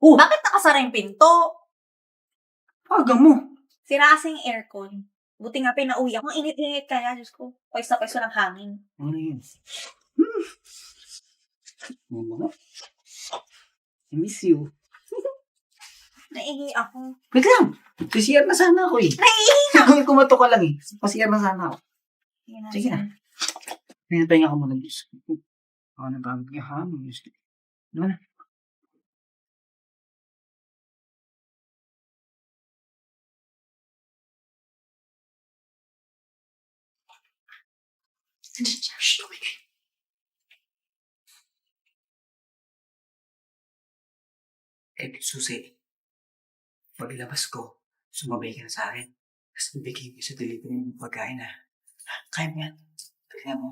Oh, Bakit nakasara yung pinto? aga mo. Sira kasi yung aircon. Buti nga pinauwi ako. Ang init-init kaya, Diyos ko. Pwes na pwes ng hangin. Ano yun? Ano ba? I miss you. Naihi ako. Wait lang. Sisiyar na sana ako eh. Naihi na! Kung kumato ka lang eh. Pasiyar na sana ako. Sige na. Pinapahinga ka muna, Diyos. Ako na ba? Ano na? Shh, tumigay. Susi, paglabas ko, sumabay ka na sa akin. Tapos ibigay ko sa delivery ng pagkain na. Kaya mo yan. Kaya mo.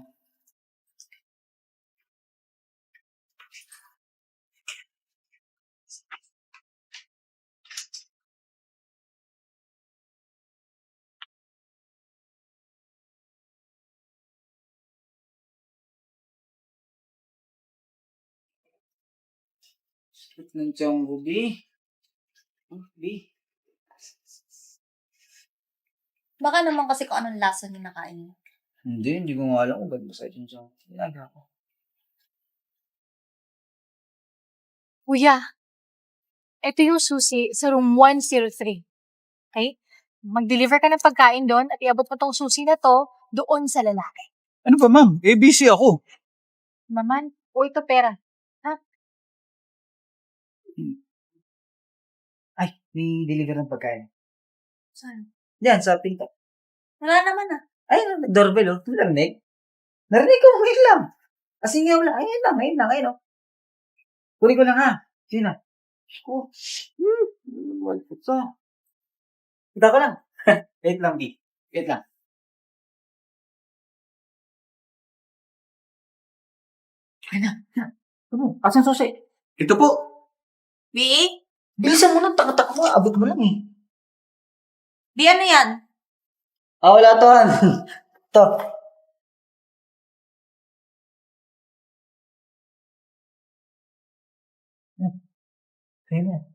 Sakit ng tiyan ko, B. B. Baka naman kasi kung anong lasa niya nakain mo. Hindi ko nga alam kung ba't masakit yung tiyan ko. Ginagawa ko. Kuya, ito yung susi sa room 103. Okay? Mag-deliver ka ng pagkain doon at iabot mo tong susi na to doon sa lalaki. Ano ba, ma'am? Eh, busy ako. Maman, o ito pera. Ay, may deliver ng pagkain. Saan? Diyan, sa pinto. Wala naman ah. Ay, doorbell, oh. Narinig? Narinig ko, ngayon lang. Kasi nga wala. Ngayon lang, oh. Kunin ko lang, ha. Sige na. Oh. Malpot sa. Kita ko lang. Wait lang, B. Wait lang. Ay na. Ano? Asan susi? Ito po. B? Bilisan mo lang, taka-taka mo. Abot mo lang, eh. B, ano yan? Wala to, han. Ito. Ayun na.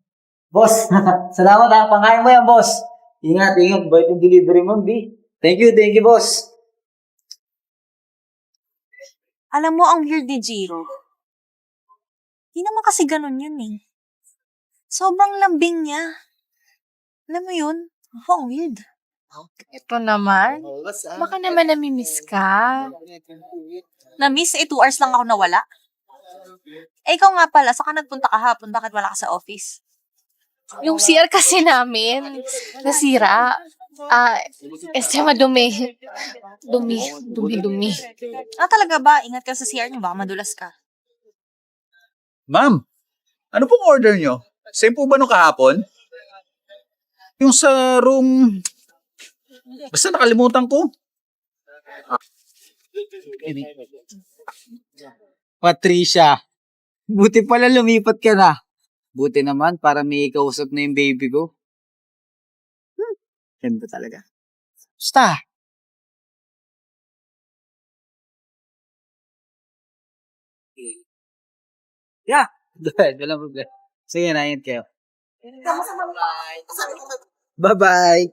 Boss, salamat ha. Pangain mo yan, boss. Ingat. Bait yung delivery mo, B. Thank you, boss. Alam mo, ang weird ni Jiro. Di naman kasi ganun yun eh. Sobrang lambing niya. Alam mo yun? Ang weird. Ito naman. Baka naman namimiss ka. Na-miss 2 hours lang ako nawala. Ikaw nga pala, saan ka nagpunta kahapon? Bakit wala ka sa office? Yung CR kasi namin, nasira. Madumi. Dumi. Talaga ba? Ingat ka sa CR niyo, baka madulas ka. Ma'am, ano pong order nyo? Same po ba nung kahapon? Yung sa room... Basta nakalimutan ko. Patricia, buti pala lumipat ka na. Buti naman para may kausap na yung baby ko. Ganda talaga. Basta. Yeah. Walang problema. Sige, naingat kayo. Bye-bye.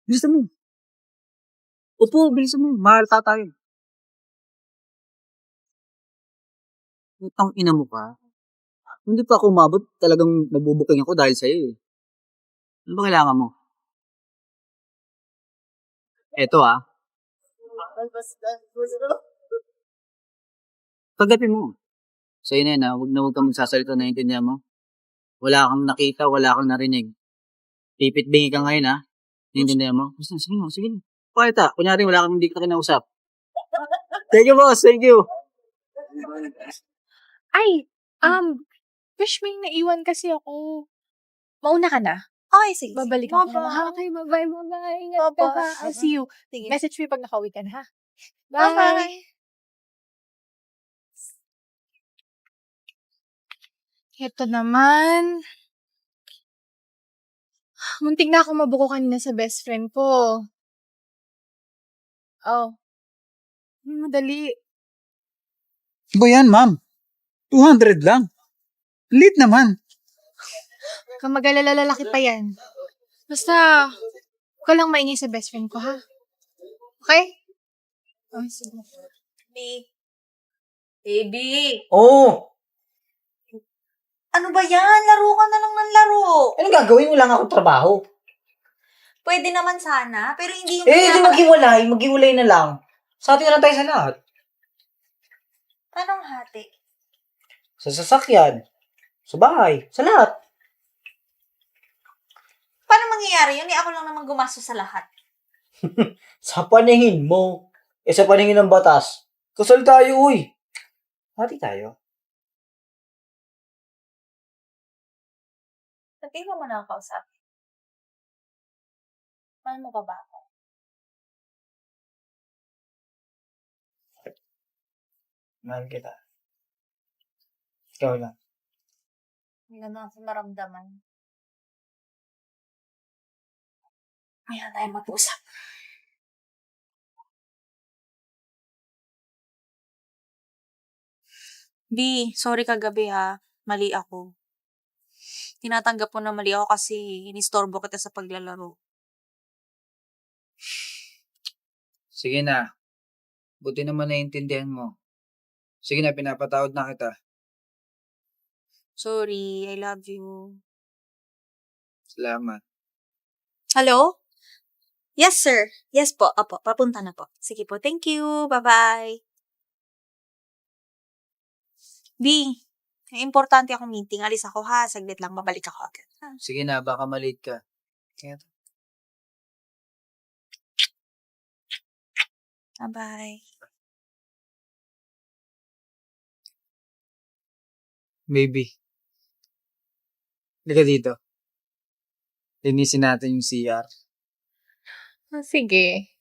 Bilisan mo. Upo, bilisan mo. Mahalata tayo. Utang ina mo ka. Hindi pa ako umabot, talagang nabubuking ako dahil sa'yo eh. Ano ba kailangan mo? Eto Pagdating mo. Sa'yo na yun huwag kang magsasalita, naiintindihan mo. Wala kang nakita, wala kang narinig. Pipit-bingi ka ngayon naiintindihan mo. Basta, sige na. Pakita, kunyari wala kang hindi ka kinausap. Thank you, boss. Thank you. Ay, Fish, may naiwan kasi ako. Mauna ka na. Okay, sige. Babalik ako. Okay, bye-bye. Ingat ka pa. I'll see you. Sige. Message me pag nakauwi ka na, ha? Bye. Ito naman. Muntik na ako mabuko kanina sa best friend ko. Oh. Madali. Ba yan, ma'am? 200 lang. Lit naman. Kung mag-alala, lalaki pa yan. Basta, huwag ka lang maingay sa best friend ko, ha? Okay? Oh, sige. Baby, Oo. ano ba yan? Laro ka na lang ng laro. Anong gagawin? Wala nga akong trabaho. Pwede naman sana, pero hindi yung Eh, di maghiwalay. Maghiwalay na lang. Sa atin na lang tayo sa lahat. Anong hati? Sa sasakyan. Sa bahay. Sa lahat. Paano mangyayari yun? Ako lang naman gumastos sa lahat. Sa paningin mo. Eh, sa paningin ng batas. Kasal tayo, uy. Hati tayo. Hindi ko mo nakakausap. Paano mo ba ba ako? Mahal kita. Ikaw lang. Hindi na ako maramdaman. Kaya tayo mag-usap. B, sorry kagabi ha. Mali ako. Tinatanggap mo na mali ako kasi inistorbo kita sa paglalaro. Sige na. Buti naman naiintindihan mo. Sige na, pinapatawad na kita. Sorry, I love you. Salamat. Hello? Yes, sir. Yes po. Apo, papunta na po. Sige po, thank you. Bye-bye. B, may importante akong meeting. Alis ako ha. Saglit lang, babalik ako agad. Ha? Sige na, baka malate ka. Kaya Bye-bye. Baby. Halika dito. Linisin natin yung CR. Sige.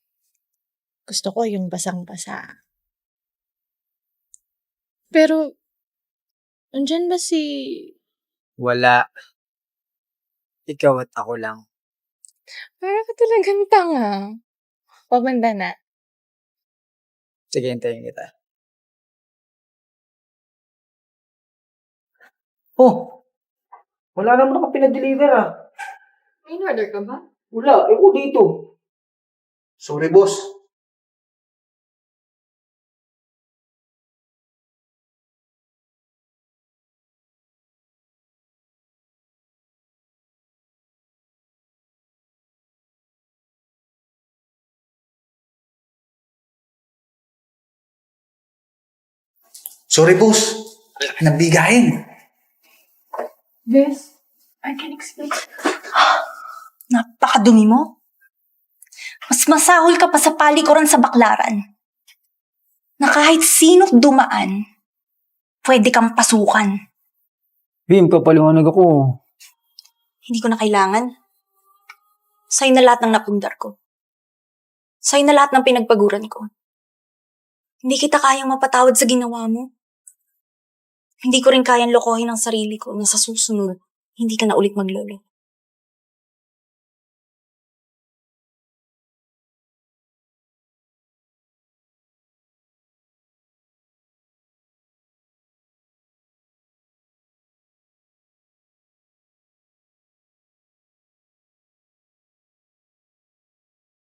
Gusto ko yung basang-basa. Pero, andyan ba si... Wala. Ikaw at ako lang. Parang ka talagang tanga. Pabanda na. Sige, hintayin kita. Oh! Wala naman ako pinadeliver ah. May order ka ba? Wala, ko dito. Sorry, boss. Sorry, boss. Laki ng bigayin. Bes, I can explain. Napakadumi mo. Mas masahol ka pa sa palikuran sa baklaran. Na kahit sino't dumaan, pwede kang pasukan. Bim, papaliwanag ako. Hindi ko na kailangan. Sa'yo na lahat ng napundar ko. Sa'yo na lahat ng pinagpaguran ko. Hindi kita kayang mapatawad sa ginawa mo. Hindi ko rin kayang lokohin ang sarili ko na sa susunod, hindi ka na ulit maglolo.